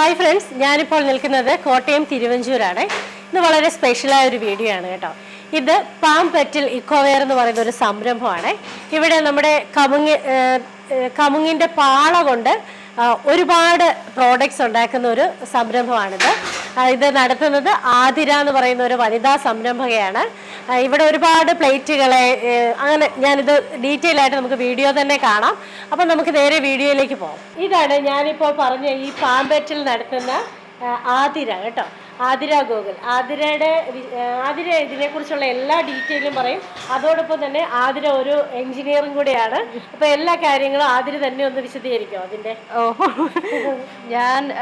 Hi friends, ഞാനിപ്പോൾ നിൽക്കുന്നത് കോട്ടയം തിരുവഞ്ചൂരാണ്. ഇത് വളരെ സ്പെഷ്യലായ ഒരു വീഡിയോ ആണ് കേട്ടോ. ഇത് പാം പെറ്റൽ ഇക്കോവെയർ എന്ന് പറയുന്ന ഒരു സംരംഭമാണ്. ഇവിടെ നമ്മുടെ കമുങ്ങിൻ്റെ പാള കൊണ്ട് ഒരുപാട് പ്രോഡക്ട്സ് ഉണ്ടാക്കുന്ന ഒരു സംരംഭമാണിത്. ഇത് നടത്തുന്നത് ആതിര എന്ന് പറയുന്ന ഒരു വനിതാ സംരംഭകയാണ്. ഇവിടെ ഒരുപാട് പ്ലേറ്റുകളെ അങ്ങനെ ഞാനിത് ഡീറ്റെയിൽ ആയിട്ട് നമുക്ക് വീഡിയോ തന്നെ കാണാം. അപ്പം നമുക്ക് നേരെ വീഡിയോയിലേക്ക് പോകാം. ഇതാണ് ഞാനിപ്പോൾ പറഞ്ഞ ഈ പാമ്പറ്റിൽ നടത്തുന്ന ആതിര കേട്ടോ. ആതിര ഗോകുൽ. ആതിര ഇതിനെക്കുറിച്ചുള്ള എല്ലാ ഡീറ്റെയിലും പറയും. അതോടൊപ്പം തന്നെ ആതിര ഒരു എഞ്ചിനീയറും കൂടിയാണ്. അപ്പോൾ എല്ലാ കാര്യങ്ങളും ആതിര തന്നെ ഒന്ന് വിശദീകരിക്കും അതിൻ്റെ. ഞാൻ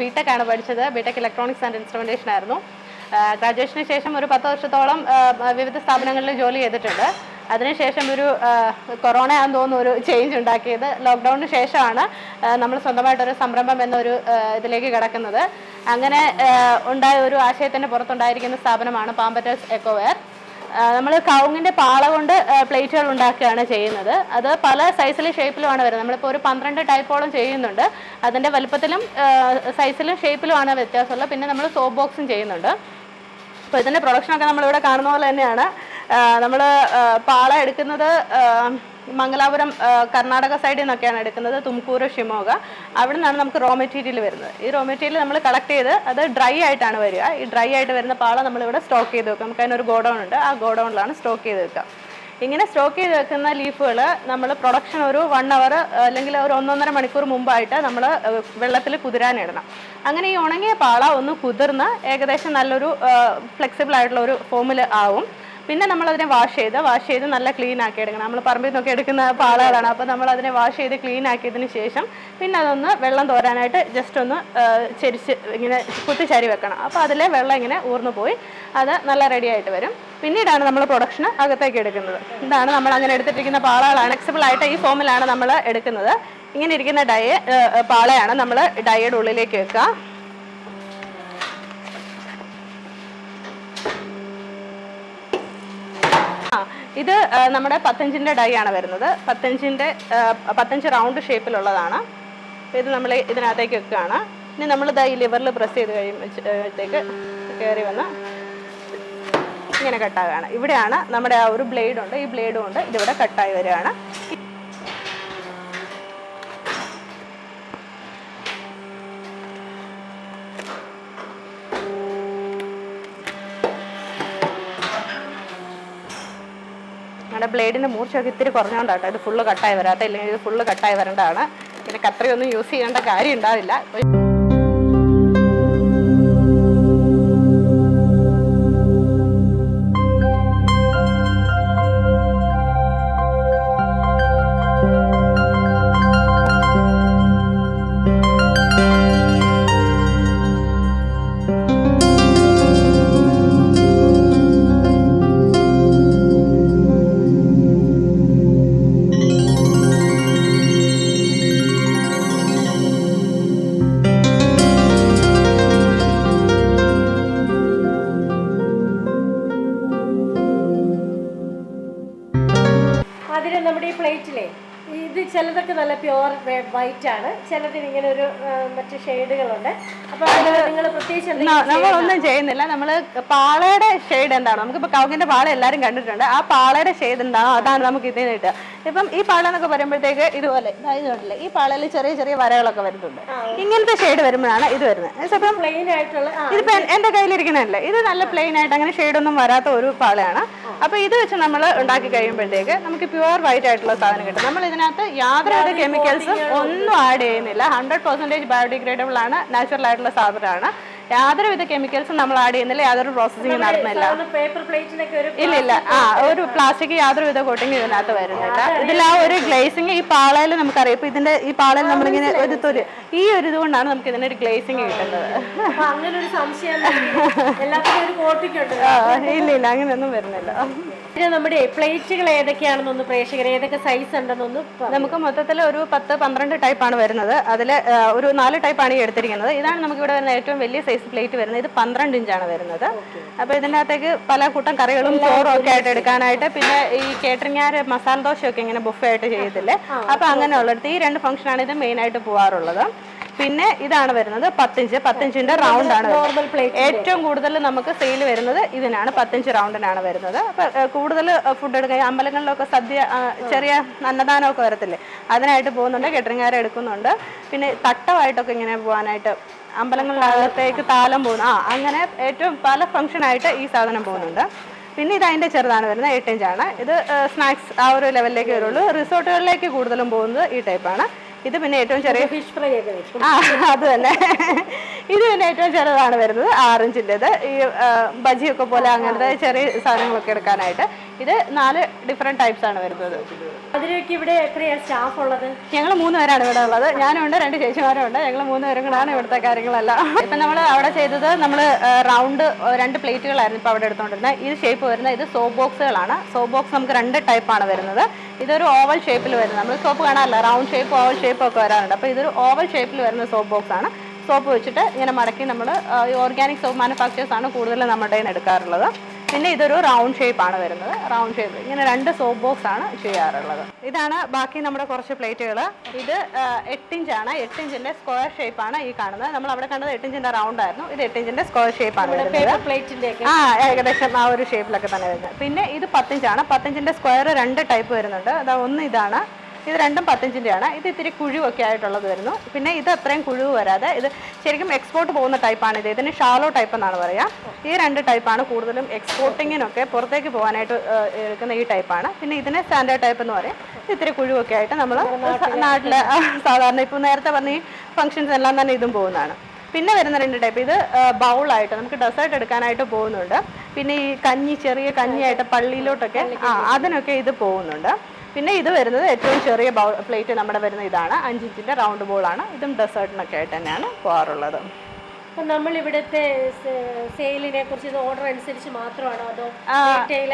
ബിടെക് ആണ് പഠിച്ചത്. ബിടെക് ഇലക്ട്രോണിക്സ് ആൻഡ് ഇൻസ്ട്രുമെൻറ്റേഷൻ ആയിരുന്നു. ഗ്രാജുവേഷന് ശേഷം ഒരു 10 വർഷത്തോളം വിവിധ സ്ഥാപനങ്ങളിൽ ജോലി ചെയ്തിട്ടുണ്ട്. അതിനുശേഷം ഒരു കൊറോണ ആണെന്ന് തോന്നുന്നു ഒരു ചേഞ്ച് ഉണ്ടാക്കിയത്. ലോക്ക്ഡൗണിന് ശേഷമാണ് നമ്മൾ സ്വന്തമായിട്ടൊരു സംരംഭം എന്നൊരു ഇതിലേക്ക് കിടക്കുന്നത്. അങ്ങനെ ഉണ്ടായ ഒരു ആശയത്തിൻ്റെ പുറത്തുണ്ടായിരിക്കുന്ന സ്ഥാപനമാണ് പാമ്പറ്റൽസ് എക്കോവെയർ. നമ്മൾ കവുങ്ങിൻ്റെ പാള കൊണ്ട് പ്ലേറ്റുകൾ ഉണ്ടാക്കുകയാണ് ചെയ്യുന്നത്. അത് പല സൈസിലും ഷേപ്പിലുമാണ് വരുന്നത്. നമ്മളിപ്പോൾ ഒരു 12 ടൈപ്പോളം ചെയ്യുന്നുണ്ട്. അതിൻ്റെ വലുപ്പത്തിലും സൈസിലും ഷേപ്പിലുമാണ് വ്യത്യാസമുള്ളത്. പിന്നെ നമ്മൾ സോപ്പ് ബോക്സും ചെയ്യുന്നുണ്ട്. അപ്പോൾ ഇതിൻ്റെ പ്രൊഡക്ഷനൊക്കെ നമ്മളിവിടെ കാണുന്ന പോലെ തന്നെയാണ്. നമ്മൾ പാള എടുക്കുന്നത് മംഗലാപുരം കർണാടക സൈഡിൽ നിന്നൊക്കെയാണ് എടുക്കുന്നത്. തുംകൂര്, ഷിമോഗ, അവിടെ നിന്നാണ് നമുക്ക് റോ മെറ്റീരിയൽ വരുന്നത്. ഈ റോ മെറ്റീരിയൽ നമ്മൾ കളക്ട് ചെയ്ത് അത് ഡ്രൈ ആയിട്ടാണ് വരിക. ഈ ഡ്രൈ ആയിട്ട് വരുന്ന പാള നമ്മളിവിടെ സ്റ്റോക്ക് ചെയ്ത് വെക്കാം. നമുക്ക് അതിനൊരു ഗോഡൗൺ ഉണ്ട്. ആ ഗോഡൗണിലാണ് സ്റ്റോക്ക് ചെയ്ത് വെക്കുക. ഇങ്ങനെ സ്റ്റോക്ക് ചെയ്ത് വെക്കുന്ന ലീഫുകൾ നമ്മൾ പ്രൊഡക്ഷൻ ഒരു 1 അവർ അല്ലെങ്കിൽ ഒരു 1-1.5 മണിക്കൂർ മുമ്പായിട്ട് നമ്മൾ വെള്ളത്തിൽ കുതിരാനിടണം. അങ്ങനെ ഈ ഉണങ്ങിയ പാള ഒന്ന് കുതിർന്ന് ഏകദേശം നല്ലൊരു ഫ്ലെക്സിബിൾ ആയിട്ടുള്ള ഒരു ഫോമിൽ ആവും. പിന്നെ നമ്മളതിനെ വാഷ് ചെയ്ത് നല്ല ക്ലീൻ ആക്കി എടുക്കണം. നമ്മൾ പറമ്പിൽ നിന്നൊക്കെ എടുക്കുന്ന പാളകളാണ്. അപ്പോൾ നമ്മളതിനെ വാഷ് ചെയ്ത് ക്ലീൻ ആക്കിയതിന് ശേഷം പിന്നെ അതൊന്ന് വെള്ളം തോരാനായിട്ട് ജസ്റ്റ് ഒന്ന് ചെരിച്ച് ഇങ്ങനെ കുത്തിച്ചരി വെക്കണം. അപ്പോൾ അതിലെ വെള്ളം ഇങ്ങനെ ഊർന്നു പോയി അത് നല്ല റെഡി ആയിട്ട് വരും. പിന്നീടാണ് നമ്മൾ പ്രൊഡക്ഷൻ അകത്തേക്ക് എടുക്കുന്നത്. ഇതാണ് നമ്മൾ അങ്ങനെ എടുത്തിട്ടിരിക്കുന്ന പാളകളാണ്. ഫ്ലെക്സിബിൾ ആയിട്ട് ഈ ഫോമിലാണ് നമ്മൾ എടുക്കുന്നത്. ഇങ്ങനെ ഇരിക്കുന്ന പാളയാണ് നമ്മൾ ഡൈയുടെ ഉള്ളിലേക്ക് വെക്കുക. ഇത് നമ്മുടെ 15-ൻ്റെ ഡൈ ആണ് വരുന്നത്. 15 റൗണ്ട് ഷേപ്പിലുള്ളതാണ്. ഇത് നമ്മൾ ഇതിനകത്തേക്ക് വെക്കുകയാണ്. ഇനി നമ്മൾ ഈ ലിവറിൽ പ്രസ് ചെയ്ത് കഴിയുമ്പോഴത്തേക്ക് കയറി വന്ന് ഇങ്ങനെ കട്ടാവുകയാണ്. ഇവിടെയാണ് നമ്മുടെ ആ ഒരു ബ്ലേഡ് ഉണ്ട്. ഈ ബ്ലേഡ് കൊണ്ട് ഇതിവിടെ കട്ടായി വരികയാണ്. നമ്മുടെ ബ്ലേഡിൻ്റെ മൂർച്ചയൊക്കെ ഇത്തിരി കുറഞ്ഞുകൊണ്ടാട്ടോ ഇത് ഫുള്ള് കട്ടായി വരാത്ത. ഇല്ലെങ്കിൽ ഇത് ഫുള്ള് കട്ടായി വരേണ്ടതാണ്. പിന്നെ കത്രിയൊന്നും യൂസ് ചെയ്യേണ്ട കാര്യം ഉണ്ടാവില്ല. നമ്മുടെ ഈ പ്ലേറ്റിലെ ഇത് ചിലതൊക്കെ നല്ല പ്യുവർ വൈറ്റ് ആണ്, ചിലതിന് ഇങ്ങനെ ഒരു മറ്റു ഷെയ്ഡുകളുണ്ട്. അപ്പൊ നിങ്ങൾ പ്രത്യേകിച്ച് നമ്മളൊന്നും ചെയ്യുന്നില്ല. നമ്മൾ പാളയുടെ ഷെയ്ഡ് എന്താണോ, നമുക്കിപ്പോൾ കവുങ്ങിന്റെ പാള എല്ലാവരും കണ്ടിട്ടുണ്ട്. ആ പാളയുടെ ഷെയ്ഡ് എന്താണോ അതാണ് നമുക്ക് ഇതിന് കിട്ടുക. ഇപ്പം ഈ പാള എന്നൊക്കെ പറയുമ്പോഴത്തേക്ക് ഇതുപോലെ ഇതായതുകൊണ്ടല്ലേ ഈ പാളയിൽ ചെറിയ ചെറിയ വരകളൊക്കെ വരുന്നുണ്ട്. ഇങ്ങനത്തെ ഷെയ്ഡ് വരുമ്പോഴാണ് ഇത് വരുന്നത്. ഇപ്പം പ്ലെയിൻ ആയിട്ടുള്ള ഇതിപ്പോ എന്റെ കയ്യിലിരിക്കുന്നതല്ലേ, ഇത് നല്ല പ്ലെയിൻ ആയിട്ട് അങ്ങനെ ഷെയ്ഡൊന്നും വരാത്ത ഒരു പാളയാണ്. അപ്പൊ ഇത് വെച്ച് നമ്മൾ ഉണ്ടാക്കി കഴിയുമ്പോഴത്തേക്ക് നമുക്ക് പ്യുവർ വൈറ്റ് ആയിട്ടുള്ള സാധനം കിട്ടും. നമ്മൾ ഇതിനകത്ത് യാതൊരുവിധ കെമിക്കൽസും ഒന്നും ആഡ് ചെയ്യുന്നില്ല. 100% ബയോഡിഗ്രേഡബിൾ ആണ്, നാച്ചുറൽ ആയിട്ടുള്ള സാധനമാണ്. യാതൊരുവിധ കെമിക്കൽസും നമ്മൾ ആഡ് ചെയ്യുന്നില്ല, യാതൊരു പ്രോസസ്സിംഗ് നടത്തുന്നില്ല. ഇല്ല ഒരു പ്ലാസ്റ്റിക് യാതൊരുവിധ കോട്ടിങ് ഇതിനകത്ത് വരുന്നില്ല. ഇതിൽ ആ ഒരു ഗ്ലേസിങ് ഈ പാളയിൽ നമുക്കറിയാം. ഇപ്പൊ ഇതിന്റെ ഈ പാളയിൽ നമ്മളിങ്ങനെ ഈ ഒരു ഇതുകൊണ്ടാണ് നമുക്ക് ഇതിനൊരു ഗ്ലേസിങ് കിട്ടുന്നത്. ഇല്ല അങ്ങനെയൊന്നും വരുന്നില്ല. നമ്മുടെ പ്ലേറ്റുകൾ ഏതൊക്കെയാണെന്നൊന്ന് പ്രേക്ഷകർ ഏതൊക്കെ സൈസ് ഉണ്ടെന്നൊന്ന് നമുക്ക് മൊത്തത്തിൽ ഒരു 10-12 ടൈപ്പാണ് വരുന്നത്. അതിൽ ഒരു 4 ടൈപ്പാണ് ഈ എടുത്തിരിക്കുന്നത്. ഇതാണ് നമുക്ക് ഇവിടെ വരുന്ന ഏറ്റവും വലിയ സൈസ് പ്ലേറ്റ് വരുന്നത്. ഇത് 12 ഇഞ്ചാണ് വരുന്നത്. അപ്പോൾ ഇതിനകത്തേക്ക് പല കൂട്ടം കറികളും ചോറും ഒക്കെ ആയിട്ട് എടുക്കാനായിട്ട്, പിന്നെ ഈ കേറ്ററിംഗുകാർ മസാല ദോശയൊക്കെ ഇങ്ങനെ ബുഫേ ആയിട്ട് ചെയ്യത്തില്ലേ, അപ്പോൾ അങ്ങനെയുള്ളിടത്ത് ഈ 2 ഫംഗ്ഷനാണ് ഇത് മെയിനായിട്ട് പോകാറുള്ളത്. പിന്നെ ഇതാണ് വരുന്നത് 10 റൗണ്ട് ആണ് നോർമൽ പ്ലേറ്റ്. ഏറ്റവും കൂടുതൽ നമുക്ക് സെയിൽ വരുന്നത് ഇതിനാണ്, 10 റൗണ്ടിനാണ് വരുന്നത്. അപ്പൊ കൂടുതൽ ഫുഡ് എടുക്കുക, അമ്പലങ്ങളിലൊക്കെ സദ്യ ചെറിയ അന്നദാനമൊക്കെ വരത്തില്ലേ, അതിനായിട്ട് പോകുന്നുണ്ട്, കേറ്ററിംഗുകാരെ എടുക്കുന്നുണ്ട്. പിന്നെ തട്ടമായിട്ടൊക്കെ ഇങ്ങനെ പോകാനായിട്ട് അമ്പലങ്ങളിനകത്തേക്ക് താലം പോകുന്നു, അങ്ങനെ ഏറ്റവും പല ഫംഗ്ഷനായിട്ട് ഈ സാധനം പോകുന്നുണ്ട്. പിന്നെ ഇത് അതിൻ്റെ ചെറുതാണ് വരുന്നത്, 8 ഇഞ്ചാണ്. ഇത് സ്നാക്സ് ആ ഒരു ലെവലിലേക്ക് വരുള്ളൂ. റിസോർട്ടുകളിലേക്ക് കൂടുതലും പോകുന്നത് ഈ ടൈപ്പാണ്. ഇത് പിന്നെ ഏറ്റവും ചെറിയ ഫിഷ് ഫ്രൈ ഒക്കെ വെക്കും. അത് തന്നെ. ഇത് പിന്നെ ഏറ്റവും ചെറുതാണ് വരുന്നത്, 6 ഇഞ്ചിൻ്റെത്. ഈ ബജിയൊക്കെ പോലെ അങ്ങനത്തെ ചെറിയ സാധനങ്ങളൊക്കെ എടുക്കാനായിട്ട്. ഇത് 4 ഡിഫറെൻറ്റ് ടൈപ്സ് ആണ് വരുന്നത്. അതിലേക്ക് ഇവിടെ എത്രയാണ് സ്റ്റാഫ് ഉള്ളത്? ഞങ്ങൾ 3 പേരാണ് ഇവിടെ ഉള്ളത്. ഞാനുണ്ട്, 2 ചേച്ചിമാരും ഉണ്ട്. ഞങ്ങൾ 3 പേരും കൂടാണ് ഇവിടുത്തെ കാര്യങ്ങളെല്ലാം. ഇപ്പം നമ്മൾ അവിടെ ചെയ്തത് നമ്മൾ റൗണ്ട് 2 പ്ലേറ്റുകളായിരുന്നു ഇപ്പോൾ അവിടെ എടുത്തുകൊണ്ടിരുന്നത്. ഇത് ഷേപ്പ് വരുന്നത്, ഇത് സോപ്പ് ബോക്സുകളാണ്. സോപ്പ് ബോക്സ് നമുക്ക് 2 ടൈപ്പാണ് വരുന്നത്. ഇതൊരു ഓവൽ ഷേപ്പിൽ വരുന്നത്, നമ്മൾ സോപ്പ് കാണാറില്ല, റൗണ്ട് ഷേപ്പ് ഓവൽ ഷേപ്പ് ഒക്കെ വരാറുണ്ട്. അപ്പോൾ ഇതൊരു ഓവൽ ഷേപ്പിൽ വരുന്ന സോപ്പ് ബോക്സ് ആണ്. സോപ്പ് വെച്ചിട്ട് ഇങ്ങനെ മടക്കി നമ്മൾ ഓർഗാനിക് സോപ്പ് മാനുഫാക്ചേഴ്സ് ആണ് കൂടുതലും നമ്മുടെ കയ്യിൽ നിന്ന് എടുക്കാറുള്ളത്. പിന്നെ ഇതൊരു റൗണ്ട് ഷേപ്പ് ആണ് വരുന്നത്, റൗണ്ട് ഷേപ്പ്. ഇങ്ങനെ 2 സോപ്പ് ബോക്സ് ആണ് ചെയ്യാറുള്ളത്. ഇതാണ് ബാക്കി നമ്മുടെ കുറച്ച് പ്ലേറ്റുകൾ. ഇത് 8 ഇഞ്ചാണ്, 8 ഇഞ്ചിന്റെ സ്ക്വയർ ഷേപ്പ് ആണ് ഈ കാണുന്നത്. നമ്മൾ അവിടെ കണ്ടത് 8 ഇഞ്ചിന്റെ റൗണ്ട് ആയിരുന്നു, ഇത് 8 ഇഞ്ചിന്റെ സ്ക്വയർ ഷേപ്പ് ആണ് വരുന്നത്. പ്ലേറ്റിന്റെ ഏകദേശം ആ ഒരു ഷേപ്പിലൊക്കെ തന്നെ വരുന്നത്. പിന്നെ ഇത് 10 ഇഞ്ചാണ്. 10 ഇഞ്ചിന്റെ സ്ക്വയർ 2 ടൈപ്പ് വരുന്നുണ്ട്. ഒന്ന് ഇതാണ്, ഇത് രണ്ടും 10 ഇഞ്ചിൻ്റെയാണ്. ഇത് ഇത്തിരി കുഴിവൊക്കെ ആയിട്ടുള്ളത് വരുന്നു. പിന്നെ ഇത് അത്രയും കുഴിവ് വരാതെ, ഇത് ശരിക്കും എക്സ്പോർട്ട് പോകുന്ന ടൈപ്പാണ്. ഇതിന് ഷാലോ ടൈപ്പ് എന്നാണ് പറയുക. ഈ 2 ടൈപ്പാണ് കൂടുതലും എക്സ്പോർട്ടിങ്ങിനൊക്കെ പുറത്തേക്ക് പോകാനായിട്ട് എടുക്കുന്ന ഈ ടൈപ്പാണ്. പിന്നെ ഇതിനെ സ്റ്റാൻഡേർഡ് ടൈപ്പ് എന്ന് പറയും. ഇത് ഇത്തിരി കുഴിവൊക്കെ ആയിട്ട് നമ്മൾ നാട്ടിലെ സാധാരണ ഇപ്പോൾ നേരത്തെ പറഞ്ഞ ഈ ഫംഗ്ഷൻസ് എല്ലാം തന്നെ ഇതും പോകുന്നതാണ്. പിന്നെ വരുന്ന 2 ടൈപ്പ്, ഇത് ബൗളായിട്ട് നമുക്ക് ഡെസേർട്ട് എടുക്കാനായിട്ട് പോകുന്നുണ്ട്. പിന്നെ ഈ കഞ്ഞി, ചെറിയ കഞ്ഞിയായിട്ട് പള്ളിയിലോട്ടൊക്കെ അതിനൊക്കെ ഇത് പോകുന്നുണ്ട്. പിന്നെ ഇത് വരുന്നത് ഏറ്റവും ചെറിയ പ്ലേറ്റ് നമ്മുടെ വരുന്ന ഇതാണ്, 5 ഇഞ്ചിൻ്റെ റൗണ്ട് ബോളാണ്. ഇതും ഡെസേർട്ടിനൊക്കെ ആയിട്ട് തന്നെയാണ് പോകാറുള്ളത്. അപ്പം നമ്മൾ ഇവിടുത്തെ സെയിലിനെ കുറിച്ച് ഇത് ഓർഡർ അനുസരിച്ച് മാത്രമാണോ അതോ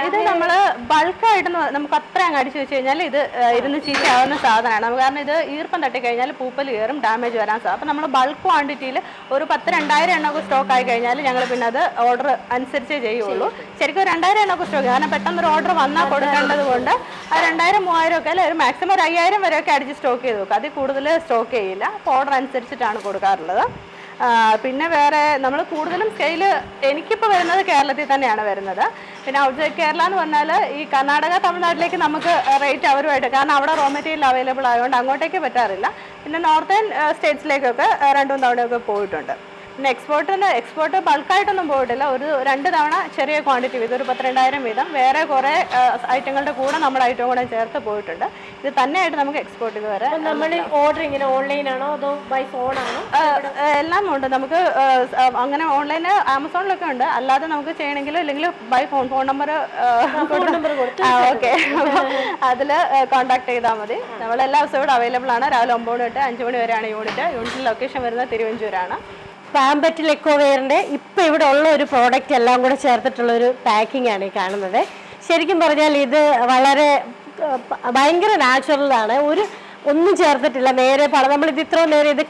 ഇത് നമ്മൾ ബൾക്കായിട്ട് നമുക്ക് അത്ര അങ്ങ് അടിച്ചു വെച്ച് കഴിഞ്ഞാൽ ഇത് ഇരുന്ന് ചീത്തയാവുന്ന സാധനമാണ്. കാരണം ഇത് ഈർപ്പം തട്ടിക്കഴിഞ്ഞാൽ പൂപ്പൽ കയറും, ഡാമേജ് വരാൻ സാധിക്കും. അപ്പം നമ്മൾ ബൾക്ക് ക്വാണ്ടിറ്റിയിൽ ഒരു 10-2000 എണ്ണമൊക്കെ സ്റ്റോക്ക് ആയി കഴിഞ്ഞാൽ ഞങ്ങൾ പിന്നെ അത് ഓർഡർ അനുസരിച്ചേ ചെയ്യുള്ളൂ. ശരിക്കും 2000 എണ്ണമൊക്കെ സ്റ്റോക്ക്, കാരണം പെട്ടെന്നൊരു ഓർഡർ വന്നാൽ കൊടുക്കേണ്ടത് കൊണ്ട് ആ 2000-3000 ഒക്കെ അല്ലെ, ഒരു മാക്സിമം ഒരു 5000 വരെയൊക്കെ അടിച്ച് സ്റ്റോക്ക് ചെയ്ത് വെക്കും. അതിൽ കൂടുതൽ സ്റ്റോക്ക് ചെയ്യില്ല. അപ്പോൾ ഓർഡർ അനുസരിച്ചിട്ടാണ് കൊടുക്കാറുള്ളത്. പിന്നെ വേറെ നമ്മൾ കൂടുതലും സ്കെയിൽ എനിക്കിപ്പോൾ വരുന്നത് കേരളത്തിൽ തന്നെയാണ് വരുന്നത്. പിന്നെ ഔട്ട്സൈഡ് കേരള എന്ന് പറഞ്ഞാൽ ഈ കർണാടക, തമിഴ്നാട്ടിലേക്ക് നമുക്ക് റേറ്റ് അവരുമായിട്ട്, കാരണം അവിടെ റോ മെറ്റീരിയൽ അവൈലബിൾ ആയതുകൊണ്ട് അങ്ങോട്ടേക്ക് പറ്റാറില്ല. പിന്നെ നോർത്തേൺ സ്റ്റേറ്റ്സിലേക്കൊക്കെ 2 തവണയൊക്കെ പോയിട്ടുണ്ട്. പിന്നെ എക്സ്പോർട്ട് ബൾക്കായിട്ടൊന്നും പോയിട്ടില്ല. ഒരു 2 തവണ ചെറിയ ക്വാണ്ടിറ്റി വീതം, ഒരു 10-2000 വീതം വേറെ കുറേ ഐറ്റങ്ങളുടെ കൂടെ നമ്മുടെ ഐറ്റം കൂടെ ചേർത്ത് പോയിട്ടുണ്ട്. ഇത് തന്നെയായിട്ട് നമുക്ക് എക്സ്പോർട്ട് ചെയ്ത് വരാം. നമ്മൾ ഓർഡർ ഇങ്ങനെ ഓൺലൈനാണോ അതോ ബൈ ഫോണാണോ? എല്ലാം ഉണ്ട് നമുക്ക്. അങ്ങനെ ഓൺലൈന് ആമസോണിലൊക്കെ ഉണ്ട്. അല്ലാതെ നമുക്ക് ചെയ്യണമെങ്കിൽ ഇല്ലെങ്കിൽ ബൈ ഫോൺ നമ്പർ ഓക്കെ, അതിൽ കോൺടാക്ട് ചെയ്താൽ മതി. നമ്മൾ എല്ലാ ദിവസവും ഇവിടെ അവൈലബിൾ ആണ്. രാവിലെ 9 തൊട്ട് 5 മണി വരെയാണ് യൂണിറ്റിൻ്റെ ലൊക്കേഷൻ വരുന്നത് തിരുവഞ്ചൂരാണ്. പാമ്പറ്റിൽ എക്കോവെയറിൻ്റെ ഇപ്പോൾ ഇവിടെ ഉള്ള ഒരു പ്രോഡക്റ്റ് എല്ലാം കൂടെ ചേർത്തിട്ടുള്ളൊരു പാക്കിംഗ് ആണ് ഈ കാണുന്നത്. ശരിക്കും പറഞ്ഞാൽ ഇത് വളരെ ഭയങ്കര നാച്ചുറലാണ്. ഒന്നും ചേർത്തിട്ടില്ല. നേരെ നമ്മളിത് ഇത്രയും നേരം ഇത്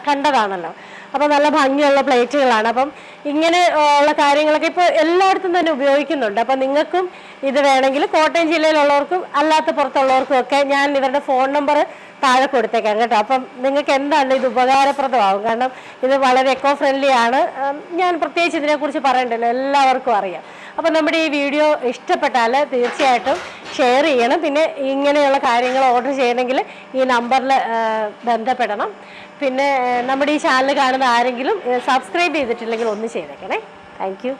കണ്ടതാണല്ലോ. അപ്പോൾ നല്ല ഭംഗിയുള്ള പ്ലേറ്റുകളാണ്. അപ്പം ഇങ്ങനെ ഉള്ള കാര്യങ്ങളൊക്കെ ഇപ്പോൾ എല്ലായിടത്തും തന്നെ ഉപയോഗിക്കുന്നുണ്ട്. അപ്പം നിങ്ങൾക്കും ഇത് വേണമെങ്കിൽ കോട്ടയം ജില്ലയിലുള്ളവർക്കും അല്ലാത്ത പുറത്തുള്ളവർക്കും ഒക്കെ ഞാൻ ഇവരുടെ ഫോൺ നമ്പർ താഴെ കൊടുത്തേക്കാം കേട്ടോ. അപ്പം നിങ്ങൾക്ക് എന്താണ് ഇത് ഉപകാരപ്രദമാകും. കാരണം ഇത് വളരെ എക്കോ ഫ്രണ്ട്ലി ആണ്. ഞാൻ പ്രത്യേകിച്ച് ഇതിനെക്കുറിച്ച് പറയണ്ടല്ലോ, എല്ലാവർക്കും അറിയാം. അപ്പോൾ നമ്മുടെ ഈ വീഡിയോ ഇഷ്ടപ്പെട്ടാൽ തീർച്ചയായിട്ടും ഷെയർ ചെയ്യണം. പിന്നെ ഇങ്ങനെയുള്ള കാര്യങ്ങൾ ഓർഡർ ചെയ്യണമെങ്കിൽ ഈ നമ്പറിൽ ബന്ധപ്പെടണം. പിന്നെ നമ്മുടെ ഈ ചാനൽ കാണുന്ന ആരെങ്കിലും സബ്സ്ക്രൈബ് ചെയ്തിട്ടില്ലെങ്കിൽ ഒന്ന് ചെയ്തേക്കണേ. Thank you.